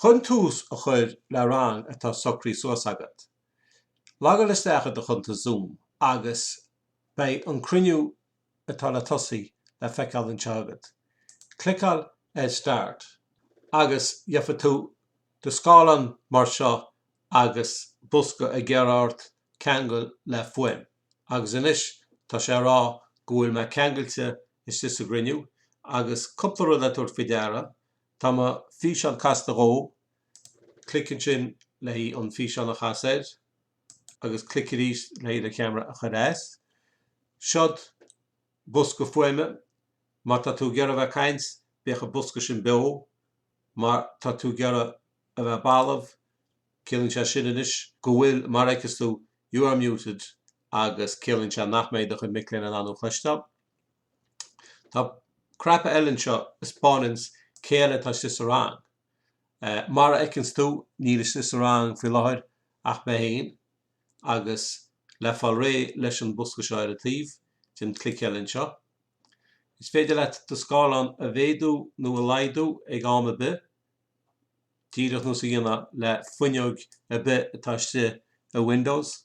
Chun tús a chuir le rang atá socrí suas agat. Lagar isteach a chunta Zoom agus bei an cruinniú atá le tosaí le feiceáil an teagat. Clicáil start agus dheafa tú de scálan mar seo agus busca a ghearart ceangal le fuim. Agus inis tá sé rá go bhfuil me ceangailte is a grinniú agus cupla rud a dúirt faoi deara tá ma fís an casta ró clicin sin le hí an fís an a chasaid agus clicirís le hí a camera a chadás. Siod busca fuime mar tá tú gearra bheith caint becha busca sin beo mar tá tú gearra a bheith bailmh céann sé sin inis go bhfuil mar éiceas tú you are muted agus céann sé nach méid a chun miclén an anú chluiste. Tá crapa eilinn seo is spánins céile tá sis rang. Mar éiceas tú níl sis rang fi láthir ach be héin agus le fáil ré leis an busca seo ar a tíomh sin clic eilinn seo. Is féidir leat do scálan a bhéadú nó a laidú ag am a bit. Díreach nó sa dhéanana le fuinneog a bit atá si a Windows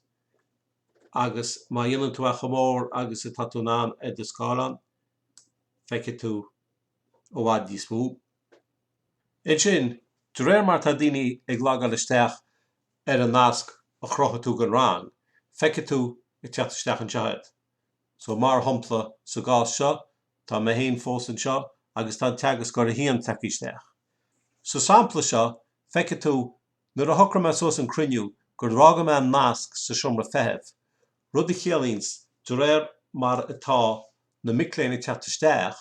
agus má dhéanann tú a chomór agus atá tú ná ag do scálan feice tú ó bhaid dí smú. In sin, de réir mar tá daoine ag lágáil isteach ar an nasc a chrocha tú gan rang, feice tú ag teach isteach an teaid. So mar humpla sa gás seo, tá me héin fós an seo agus tá teagas gur a híon teach isteach. So sampla seo, feice tú nuair a thuchra me sos an cruinniú gur rága me an nasc sa siomra feitheamh. Rud a chéalíns, de réir mar atá na micléine teach isteach,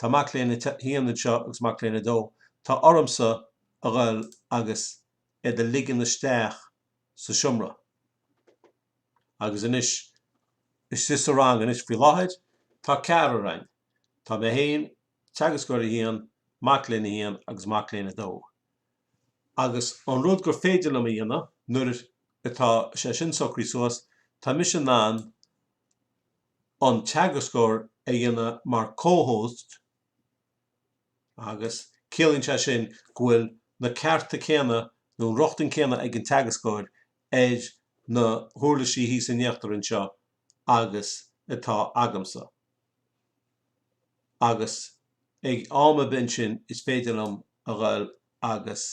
tá macléine híon seo agus macléine dó, tá ormsa a ghail agus iad a ligean isteach sa siomra. Agus inis is sis a rang inis fi láthid, tá cear a rang. Tá me héin teagas gur a híon, macléine híon agus macléine dó. Agus an rud gur féidir am a dhéanamh nuair atá sé sin socrí suas, tá mis an ná an teagas gur a dhéanamh mar co-host agus céann sé sin go bhfuil na cearta céanna nó rochtain céanna ag an teagas gur éid na thuirlisí hí san neachtar an seo agus atá agamsa. Agus ag am bin sin is féidir am a ghail agus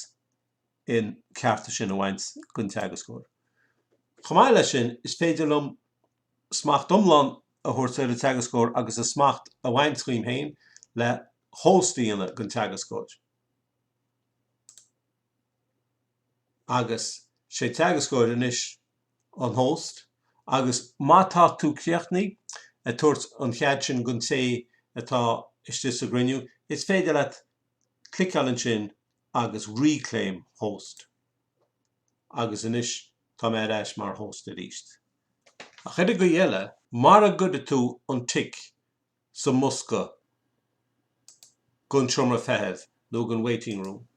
in cearta sin a bhaint gon teagas gur. Chomh lei sin is féidir am smacht umlan a thuirt ar a teagas gur agus a smacht a bhaint chuim héin le hóstaíonna gon teagas gur. Agus sé teagas gur inis an host agus má tá tú ceachtnaí a tuairt an chead sin gon té atá istis a grinniú, is féidir leat clicálann sin agus reclaim host. Agus inis tá mé eis mar host a ríist. A chuide go dhéile, mar a gcuide tú an tic sa musca gon siomra feitheamh nó gon waiting room.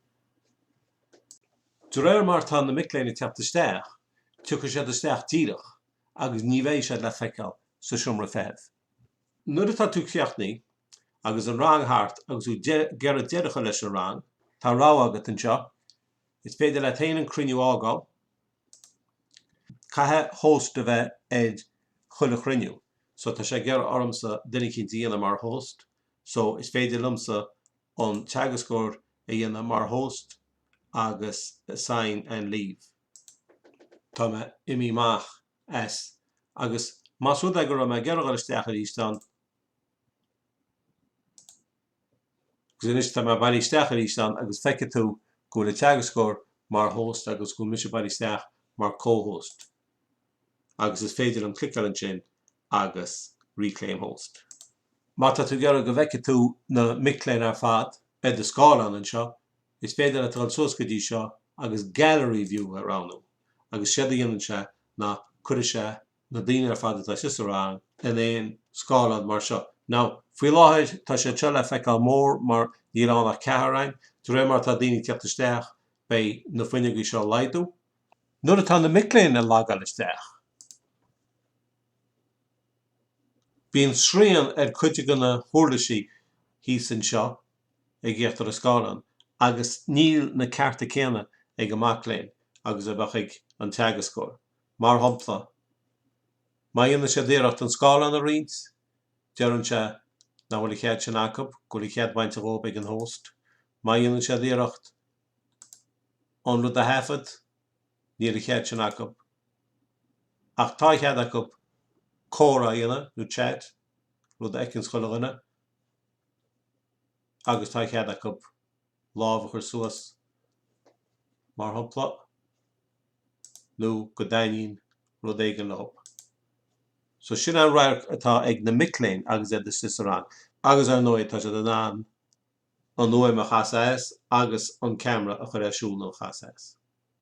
De réir mar tá na micléine teach isteach, tucha sé isteach díreach agus ní bhéh sé le feiceáil sa siomra feitheamh. Nuair atá tú ceachtnaí agus an rang thart agus tú gearra deireacha leis an rang, tá rá agat an seo, is féidir le taon an cruinniú ágáil, caithe host a bheith éid chuil a cruinniú. So tá sé gearra ormsa duine cinn dhéanamh mar host, so is féidir lumsa an teagas gur a dhéanamh mar host agus sign and leave. Tá me imi maach es agus más rud ag gur me gearra isteach a rístan agus inis tá me bailí isteach a rístan agus feice tú go le teagas gur mar host agus go mis bailí isteach mar co-host. Agus is féidir an clicálann sin agus reclaim host. Má tá tú gearra go bheice tú na micléin ar fad ed a scálan an seo, is féidir le an soscadí seo agus gallery view aránú. Agus séad a dhéanann sé na chuide sé na daoine ar fad atá sis a rang in éon scálan mar seo. Now, faoi láthid tá sé teile feiceáil mór mar níl annach cetharain, de réir mar tá daoine teach isteach bei na fuinneogaí seo laidú. Nuair atá na micléin a lágáil isteach, bíonn srian ar chuide go na thuirlisí hí san seo ag gheartar a scálan agus níl na cearta céanna ag amach léinn agus a bheith ag an teagascóir. Mar hampla, má dhéanann sé díreacht an scáil an a riint, dearann sé na bhfuil chéad sin acu, go chéad baint a róp ag an hóst. Má dhéanann sé díreacht an rud a hafad, níl chéad sin acu. Ach tá chéad acu córa dhéanana nó chat, rud ag an scoileanna, agus tá chéad acu lámh chur suas mar hampla nó go daingín rud éigean le hop. So sin an raibh atá ag na micléin agus é de Sisteráin. Agus ar nóid tá sé den an nuaim a chasáas agus an camera a chur éisiúil nó chasáas.